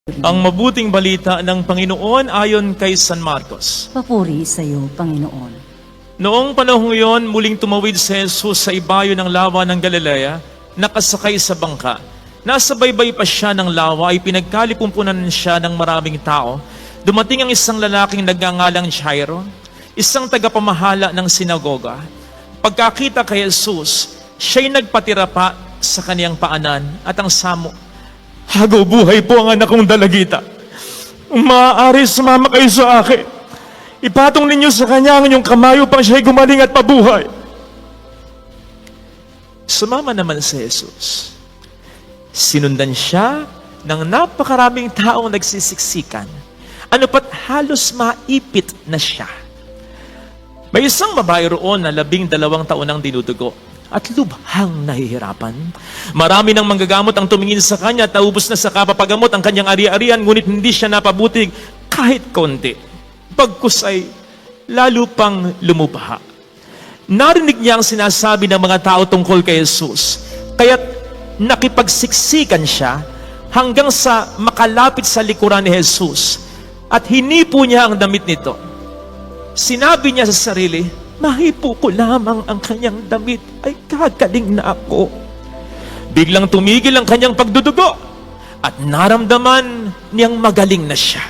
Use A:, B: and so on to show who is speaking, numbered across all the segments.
A: Ang mabuting balita ng Panginoon ayon kay San Marcos.
B: Papuri sa iyo, Panginoon.
A: Noong panahong iyon, muling tumawid si Jesus sa ibayo ng lawa ng Galilea, nakasakay sa bangka. Nasa baybay pa siya ng lawa ay pinagkalipumpunan siya ng maraming tao. Dumating ang isang lalaking nagngangalang Jairo, isang tagapamahala ng sinagoga. Pagkakita kay Jesus, siya'y nagpatira pa sa kaniyang paanan at ang samo, "Hagaw buhay po ang anak kong dalagita. Maaari sumama kayo sa akin. Ipatong ninyo sa kanya ang inyong kamay upang siya'y gumaling at pabuhay." Sumama naman si Jesus. Sinundan siya ng napakaraming taong nagsisiksikan. Ano pat halos maipit na siya. May isang babae roon na 12 taon ang dinudugo at lubhang nahihirapan. Marami ng manggagamot ang tumingin sa kanya at naubos na sa kapapagamot ang kanyang ari-arian, ngunit hindi siya napabutig kahit konti. Pagkus ay lalo pang lumubha. Narinig niya ang sinasabi ng mga tao tungkol kay Jesus, kaya't nakipagsiksikan siya hanggang sa makalapit sa likuran ni Jesus at hinipo niya ang damit nito. Sinabi niya sa sarili, "Mahipo ko lamang ang kanyang damit ay kagaling na ako." Biglang tumigil ang kanyang pagdudugo at naramdaman niyang magaling na siya.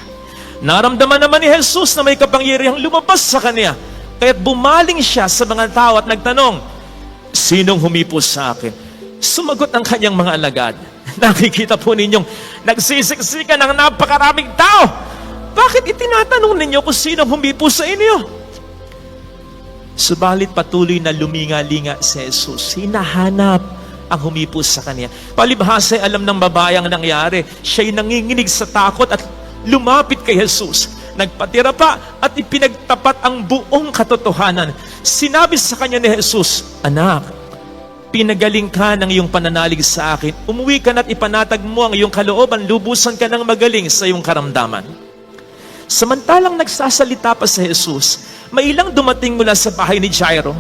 A: Naramdaman naman ni Jesus na may kapangyarihang lumabas sa kanya. Kaya't bumaling siya sa mga tao at nagtanong, "Sinong humipo sa akin?" Sumagot ang kanyang mga alagad, "Nakikita po ninyong nagsisiksikan ng napakaraming tao. Bakit itinatanong ninyo kung sinong humipo sa inyo?" Subalit patuloy na luminga-linga si Jesus. Hinahanap ang humipos sa kanya. Palibhasa alam ng babae ang nangyari. Siya'y nanginginig sa takot at lumapit kay Jesus. Nagpatira pa at ipinagtapat ang buong katotohanan. Sinabi sa kanya ni Jesus, "Anak, pinagaling ka ng iyong pananalig sa akin. Umuwi ka na't ipanatag mo ang iyong kalooban. Lubusan ka ng magaling sa iyong karamdaman." Samantalang nagsasalita pa si Jesus, may ilang dumating mula sa bahay ni Jairo.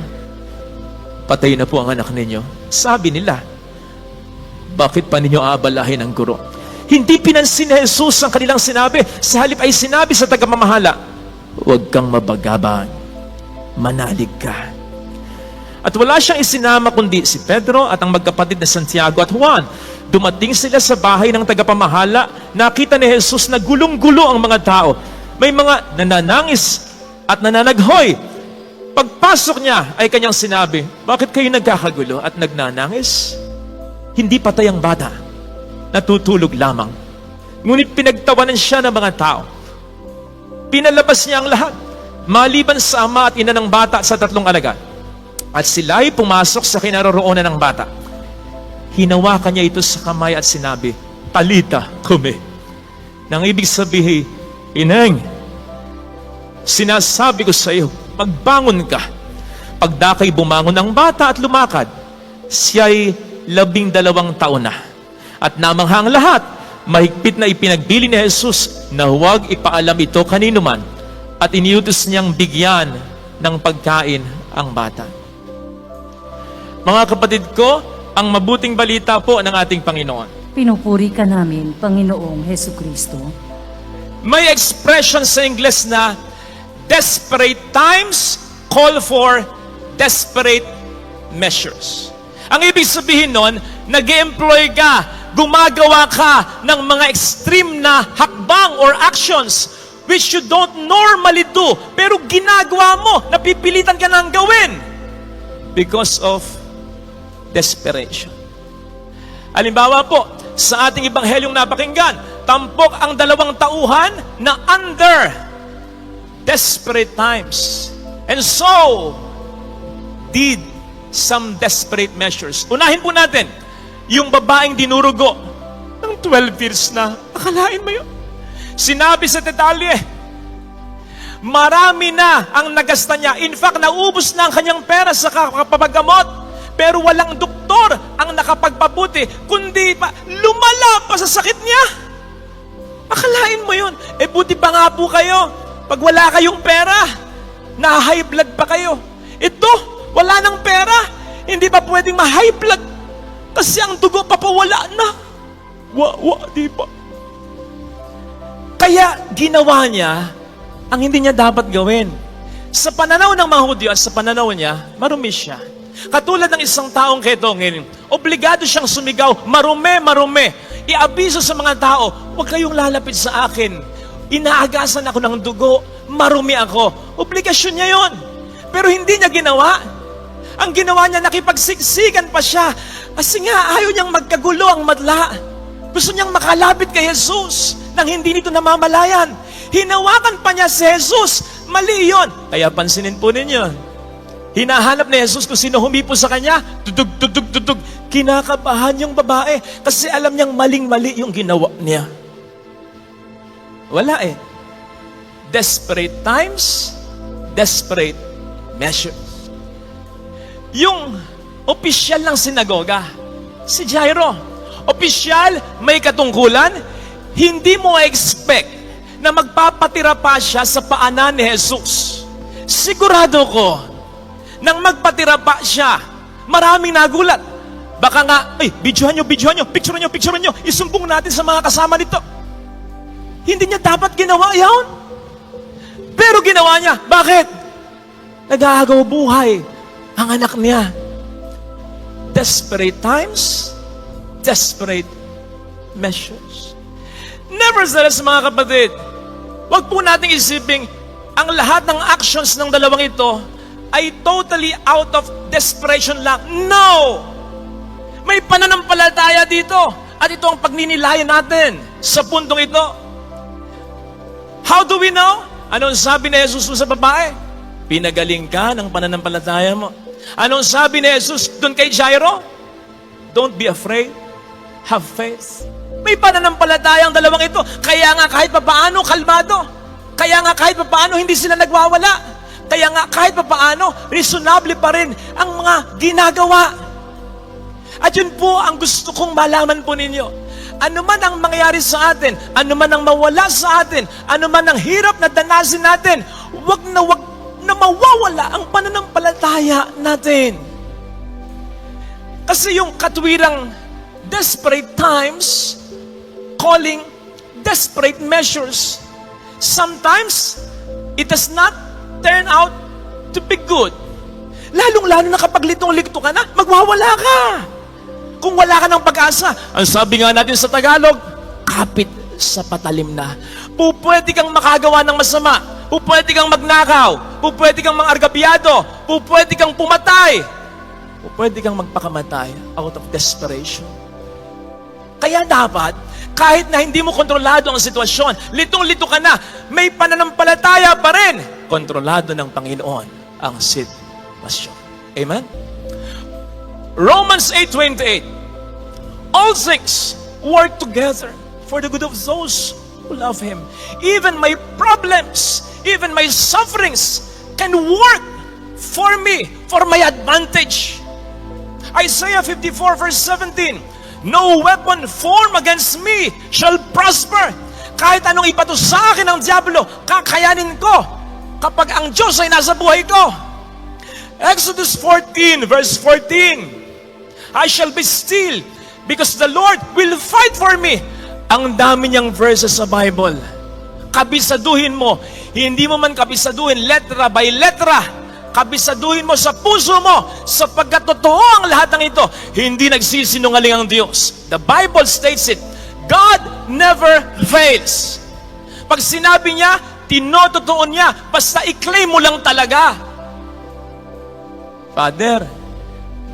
A: "Patay na po ang anak ninyo." Sabi nila, "Bakit pa ninyo aabalahin ang guro?" Hindi pinansin ni Jesus ang kanilang sinabi. Sa halip ay sinabi sa tagapamahala, "Huwag kang mabagabag, manalig ka." At wala siyang isinama kundi si Pedro at ang magkapatid na Santiago at Juan. Dumating sila sa bahay ng tagapamahala. Nakita ni Jesus na gulong-gulo ang mga tao. May mga nananangis at nananaghoy. Pagpasok niya ay kanyang sinabi, "Bakit kayo nagkakagulo at nagnanangis? Hindi patay ang bata, natutulog lamang." Ngunit pinagtawanan siya ng mga tao. Pinalabas niya ang lahat, maliban sa ama at ina ng bata at sa 3 alagad. At sila ay pumasok sa kinaroroonan ng bata. Hinawakan niya ito sa kamay at sinabi, "Talita kumi." Nang ibig sabihin, "Ineng, sinasabi ko sa iyo, magbangon ka." Pagdakay bumangon ang bata at lumakad. Siya'y 12 taon na. At namanghang lahat, mahigpit na ipinagbili ni Jesus na huwag ipaalam ito kanino man at iniutos niyang bigyan ng pagkain ang bata. Mga kapatid ko, ang mabuting balita po ng ating Panginoon.
B: Pinupuri ka namin, Panginoong Hesukristo.
A: May expression sa Ingles na desperate times call for desperate measures. Ang ibig sabihin nun, nag-employ ka, gumagawa ka ng mga extreme na hakbang or actions which you don't normally do, pero ginagawa mo, napipilitan ka nang gawin because of desperation. Halimbawa po, sa ating ebanghelyong napakinggan, tampok ang 2 tauhan na under desperate times. And so, did some desperate measures. Unahin po natin, yung babaeng dinurugo ng 12 years na. Akalain mo yun? Sinabi sa detalye, marami na ang nagasta niya. In fact, naubos na ang kanyang pera sa kapapagamot. Pero walang doktor ang nakapagpabuti, kundi pa lumala pa sa sakit niya. Akalain mo yun? Buti pa nga po kayo. Pag wala kayong pera, na-high blood pa kayo. Ito, wala ng pera, hindi pa pwedeng ma-high blood kasi ang dugo pa wala na. Di ba? Kaya ginawa niya ang hindi niya dapat gawin. Sa pananaw ng mga Hudyo at sa pananaw niya, marumi siya. Katulad ng isang taong ketongin, obligado siyang sumigaw, marumi, marumi. Iabiso sa mga tao, huwag kayong lalapit sa akin. Inaagasan ako ng dugo, marumi ako. Obligasyon niya yon. Pero hindi niya ginawa. Ang ginawa niya, nakipagsiksikan pa siya. Kasi nga, ayaw niyang magkagulo ang madla. Gusto niyang makalapit kay Jesus nang hindi nito namamalayan. Hinawakan pa niya si Jesus. Mali yun. Kaya pansinin po ninyo. Hinahanap ni Jesus kung sino humipo sa kanya. Tudug, tudug, tudug. Kinakabahan yung babae kasi alam niyang maling-mali yung ginawa niya. Wala eh. Desperate times, desperate measures. Yung opisyal ng sinagoga, si Jairo, opisyal, may katungkulan, hindi mo expect na magpapatira pa siya sa paanan ni Jesus. Sigurado ko, nang magpatira pa siya, maraming nagulat. Baka nga, videohan nyo, picturean nyo, isumbong natin sa mga kasama nito. Hindi niya dapat ginawa yan. Pero ginawa niya. Bakit? Nag-aagaw buhay ang anak niya. Desperate times, desperate measures. Nevertheless, mga kapatid, huwag po nating isiping ang lahat ng actions ng dalawang ito ay totally out of desperation lang. No! May pananampalataya dito. At ito ang pagninilayan natin sa puntong ito. How do we know? Anong sabi ni Jesus sa babae? Pinagaling ka ng pananampalataya mo. Anong sabi ni Jesus doon kay Jairo? Don't be afraid. Have faith. May pananampalataya ang dalawang ito. Kaya nga kahit papaano, kalmado. Kaya nga kahit papaano, hindi sila nagwawala. Kaya nga kahit papaano, reasonable pa rin ang mga ginagawa. At yun po ang gusto kong malaman po ninyo. Ano man ang mangyari sa atin, ano man ang mawala sa atin, ano man ang hirap na danasin natin, wag na mawawala ang pananampalataya natin. Kasi yung katwirang desperate times, calling desperate measures, sometimes it does not turn out to be good. Lalong-lalo na kapag litong-lito ka na, magwawala ka. Kung wala ka ng pag-asa, ang sabi nga natin sa Tagalog, kapit sa patalim na. Pupwede kang makagawa ng masama. Pupwede kang magnakaw. Pupwede kang mangargabyado. Pupwede kang pumatay. Pupwede kang magpakamatay out of desperation. Kaya dapat, kahit na hindi mo kontrolado ang sitwasyon, litong-lito ka na, may pananampalataya pa rin. Kontrolado ng Panginoon ang sitwasyon. Amen? Romans 8:28. All things work together for the good of those who love Him. Even my problems, even my sufferings can work for me, for my advantage. Isaiah 54 verse 17. No weapon formed against me shall prosper. Kahit anong ibato sa akin ng diablo, kakayanin ko kapag ang Diyos ay nasa buhay ko. Exodus 14 verse 14. I shall be still because the Lord will fight for me. Ang dami niyang verses sa Bible. Kabisaduhin mo. Hindi mo man kabisaduhin letra by letra. Kabisaduhin mo sa puso mo sapagkat totoo ang lahat ng ito. Hindi nagsisinungaling ang Diyos. The Bible states it. God never fails. Pag sinabi niya, tinototoo niya. Basta i-claim mo lang talaga. Father,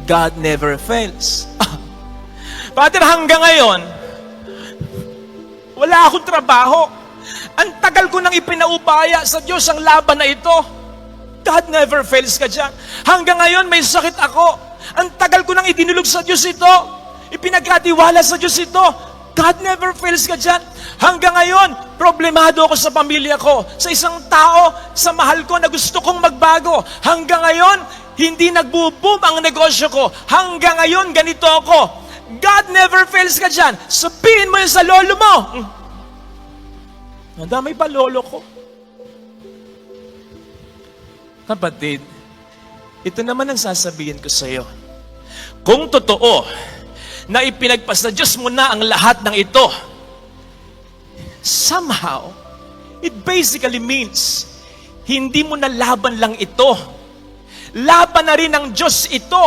A: God never fails. Father, hanggang ngayon, wala akong trabaho. Ang tagal ko nang ipinaubaya sa Diyos ang laban na ito. God never fails ka dyan. Hanggang ngayon, may sakit ako. Ang tagal ko nang idinulog sa Diyos ito. Ipinagkatiwala sa Diyos ito. God never fails ka dyan. Hanggang ngayon, problemado ako sa pamilya ko, sa isang tao, sa mahal ko na gusto kong magbago. Hanggang ngayon, hindi nagbo-boom ang negosyo ko. Hanggang ngayon, ganito ako. God never fails ka dyan. Sabihin mo yun sa lolo mo. Nadamay pa lolo ko. Kapatid, ito naman ang sasabihin ko sa iyo. Kung totoo na ipinagpas na Diyos mo na ang lahat ng ito, somehow, It basically means, hindi mo na laban lang ito. Laban na rin ng Diyos ito.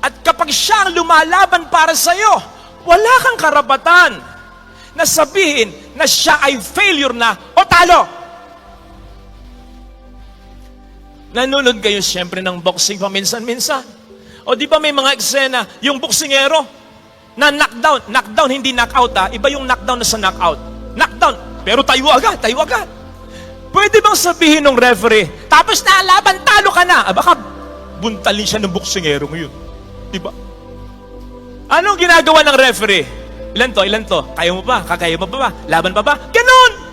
A: At kapag siya ang lumalaban para sa'yo, wala kang karapatan na sabihin na siya ay failure na o talo. Nanonood kayo siyempre ng boxing paminsan-minsan. O di ba may mga eksena, yung boksingero na knockdown, hindi knockout ha, iba yung knockdown na sa knockout. Knockdown, pero tayo agad. Pwede bang sabihin ng referee, tapos na laban, talo ka na? Baka buntalin siya ng boksingero ngayon. Di ba? Anong ginagawa ng referee? Ilan to? Kaya mo pa? Kakaya mo pa ba? Laban pa ba? Ganun!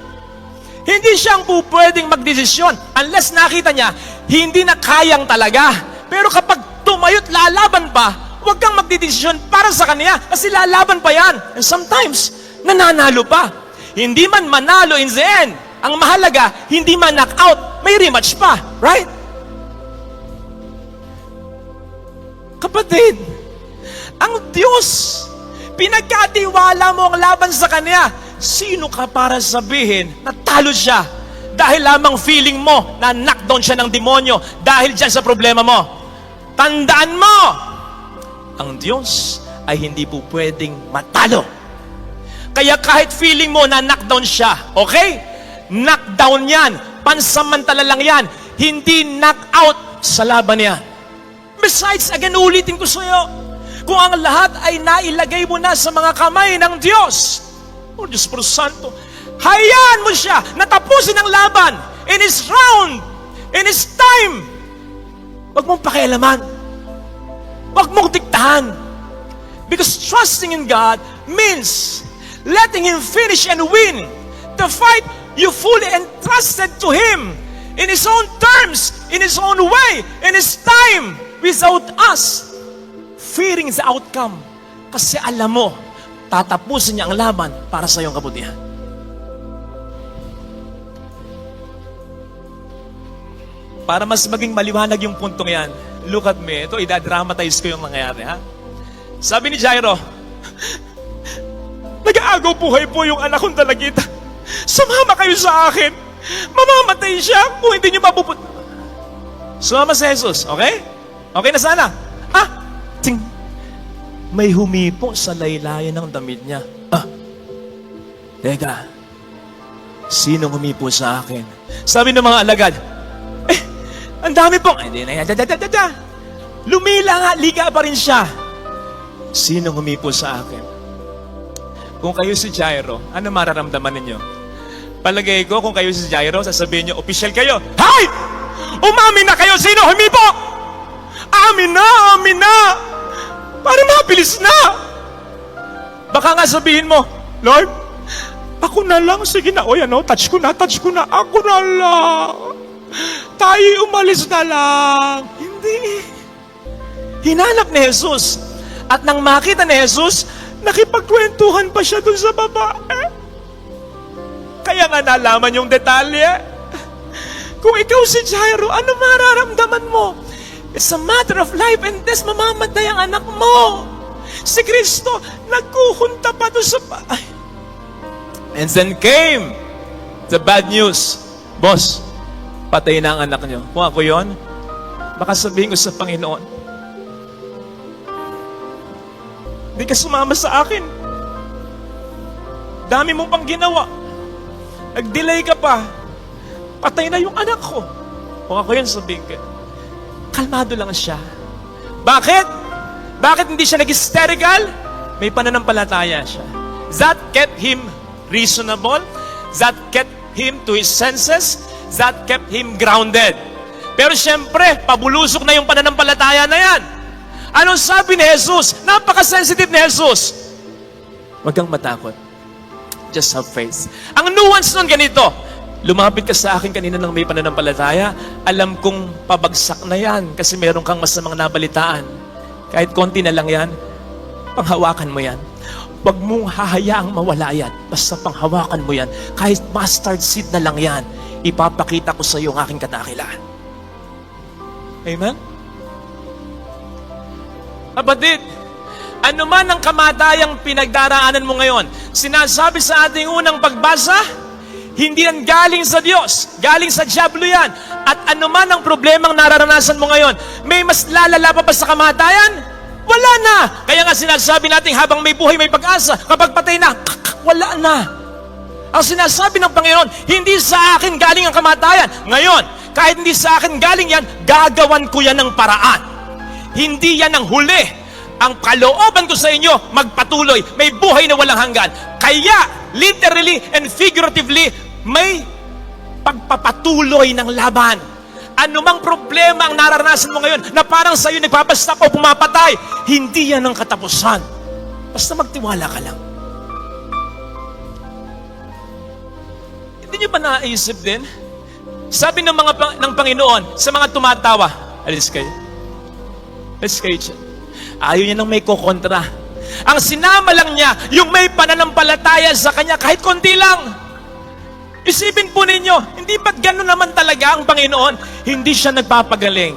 A: Hindi siyang pwedeng magdesisyon unless nakita niya, hindi na kayang talaga. Pero kapag tumayo't lalaban pa, huwag kang magdedesisyon para sa kanya kasi lalaban pa yan. And sometimes, nananalo pa. Hindi man manalo in the end. Ang mahalaga, hindi man knockout, may rematch pa. Right? Kapatid, ang Diyos, pinagkatiwala mo ang laban sa Kanya. Sino ka para sabihin na talo siya? Dahil lamang feeling mo na knockdown siya ng demonyo dahil dyan sa problema mo. Tandaan mo, ang Diyos ay hindi po pwedeng matalo. Kaya kahit feeling mo na knockdown siya, okay? Knockdown yan. Pansamantala lang yan. Hindi knockout sa laban niya. Besides, again, ulitin ko sa iyo, kung ang lahat ay nailagay mo na sa mga kamay ng Diyos, oh Diyos Pero Santo, hayaan mo siya natapusin ang laban in His round, in His time. Huwag mong pakialaman. Huwag mong diktahan. Because trusting in God means letting Him finish and win. The fight, you fully entrusted to Him in His own terms, in His own way, in His time, without us fearing the outcome. Kasi alam mo, tatapusin niya ang laban para sa iyong kabutihan. Para mas maging maliwanag yung puntong yan, look at me. Ito, idadramatize ko yung nangyayari, ha? Sabi ni Jairo, nag-aagaw buhay po yung anak kong dalagita. Sumama kayo sa akin. Mamamatay siya kung hindi niyo mapuput. Sumama si Jesus, okay? Okay na sana. Ting. May humipo sa laylayan ng damit niya. Teka, sino humipo sa akin? Sabi ng mga alagad, ang dami pong, hindi na yan, lumila nga, liga pa rin siya. Sino humipo sa akin? Kung kayo si Jairo, ano mararamdaman ninyo? Palagay ko, kung kayo si Jairo, sasabihin nyo, official kayo, hay! Umamin na kayo, sino humipo? Amin na! Para mabilis na! Baka nga sabihin mo, Lord, ako na lang, sige na, touch ko na, ako na lang. Tayo umalis na lang. Hindi. Hinanap ni Jesus. At nang makita ni Jesus, nakipagkwentuhan pa siya dun sa babae. Kaya nga nalaman yung detalye. Kung ikaw si Jairo, ano mararamdaman mo? It's a matter of life and death, mamamatay ang anak mo. Si Kristo, nagkukunta pa doon sa bahay. And then came the bad news. Boss, patay na ang anak niyo. Kung ako yun, baka sabihin ko sa Panginoon, hindi ka sumama sa akin. Dami mo pang ginawa. Nag-delay ka pa. Patay na yung anak ko. Kung ako yun, sabihin ko, kalmado lang siya. Bakit? Bakit hindi siya nag-hysterical? May pananampalataya siya. That kept him reasonable. That kept him to his senses. That kept him grounded. Pero siyempre, pabulusok na yung pananampalataya na yan. Anong sabi ni Jesus? Napaka-sensitive ni Jesus. Huwag kang matakot. Just have faith. Ang nuance nun ganito, lumapit ka sa akin kanina ng may pananampalataya, alam kong pabagsak na yan kasi meron kang masamang nabalitaan. Kahit konti na lang yan, panghawakan mo yan. Huwag mong hahayaang mawala yan. Basta panghawakan mo yan. Kahit mustard seed na lang yan, ipapakita ko sa iyo ang aking kadakilaan. Amen? Kapatid, ano man ang kamatayang pinagdaraanan mo ngayon, sinasabi sa ating unang pagbasa, Hindi yan galing sa Diyos. Galing sa diablo yan. At anuman ang problemang nararanasan mo ngayon, may mas lalala pa ba sa kamatayan? Wala na. Kaya nga sinasabi natin habang may buhay, may pag-asa. Kapag patay na, wala na. Ang sinasabi ng Panginoon, hindi sa akin galing ang kamatayan. Ngayon, kahit hindi sa akin galing yan, gagawan ko yan ng paraan. Hindi yan ang huli. Ang kalooban ko sa inyo, magpatuloy. May buhay na walang hanggan. Kaya, literally and figuratively, may pagpapatuloy ng laban. Anumang problema ang nararanasan mo ngayon na parang sa iyo nagpapastop o pumapatay, hindi yan ang katapusan. Basta magtiwala ka lang. Hindi niyo ba naisip din? Sabi ng ng Panginoon sa mga tumatawa, alis kayo. Alis kayo dyan. Ayaw niya nang may kokontra. Ang sinama lang niya, yung may pananampalataya sa Kanya, kahit konti lang. Isipin po ninyo, hindi ba't gano'n naman talaga ang Panginoon? Hindi siya nagpapagaling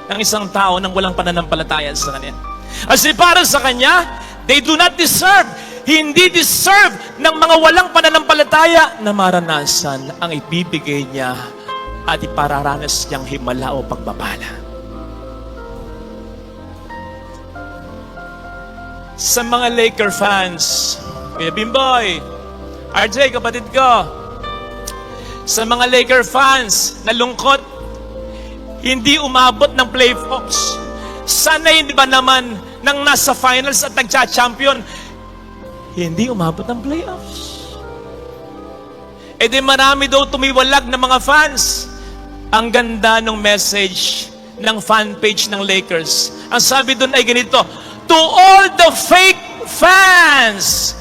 A: ng isang tao nang walang pananampalataya sa Kanya. Kasi para sa Kanya, they do not deserve. Hindi deserve ng mga walang pananampalataya na maranasan ang ibibigay niya at ipararanas niyang himala o pagpapala. Sa mga Laker fans, Kuya Bimboy, RJ, kapatid ko, sa mga Laker fans, nalungkot, hindi umabot ng playoffs. Sanay ba naman nang nasa finals at nagcha-champion, hindi umabot ng playoffs. E di marami daw tumiwalag ng mga fans. Ang ganda ng message ng fan page ng Lakers. Ang sabi doon ay ganito, to all the fake fans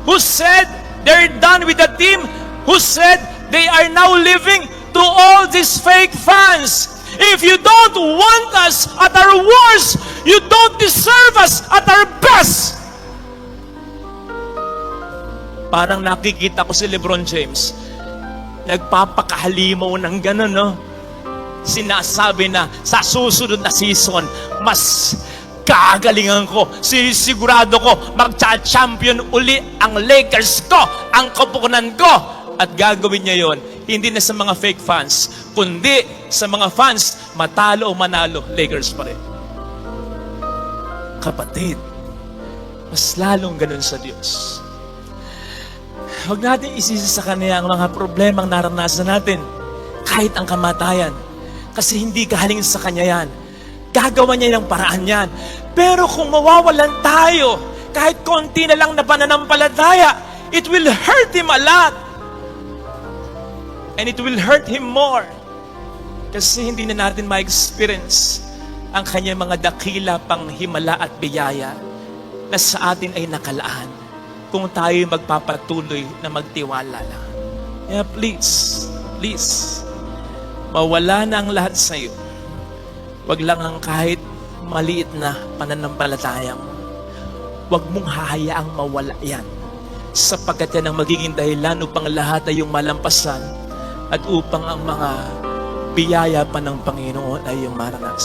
A: who said they're done with the team, who said they are now living, to all these fake fans, if you don't want us at our worst, you don't deserve us at our best. Parang nakikita ko si LeBron James, nagpapakahalimaw ng gano'n, no? Sinasabi na sa susunod na season, mas kagalingan ko, sigurado ko, magcha-champion uli ang Lakers ko, ang koponan ko. At gagawin niya yon, hindi na sa mga fake fans, kundi sa mga fans, matalo o manalo, Lakers pa rin. Kapatid, mas lalong ganun sa Diyos. Huwag natin isisi sa Kanya ang mga problemang naranasan natin, kahit ang kamatayan. Kasi hindi galing sa Kanya yan. Gagawa niya ng paraan yan. Pero kung mawawalan tayo, kahit konti na lang na pananampalataya, it will hurt Him a lot. And it will hurt Him more. Kasi hindi na natin ma-experience ang Kanyang mga dakila pang himala at biyaya na sa atin ay nakalaan kung tayo magpapatuloy na magtiwala lang. Kaya please, mawala na ang lahat sa iyo. Wag lang ang kahit maliit na pananampalataya mo. Wag mong hahayaang mawala yan. Sapagkat yan ang magiging dahilan upang lahat ay yung malampasan at upang ang mga biyaya pa ng Panginoon ay yung maranasan.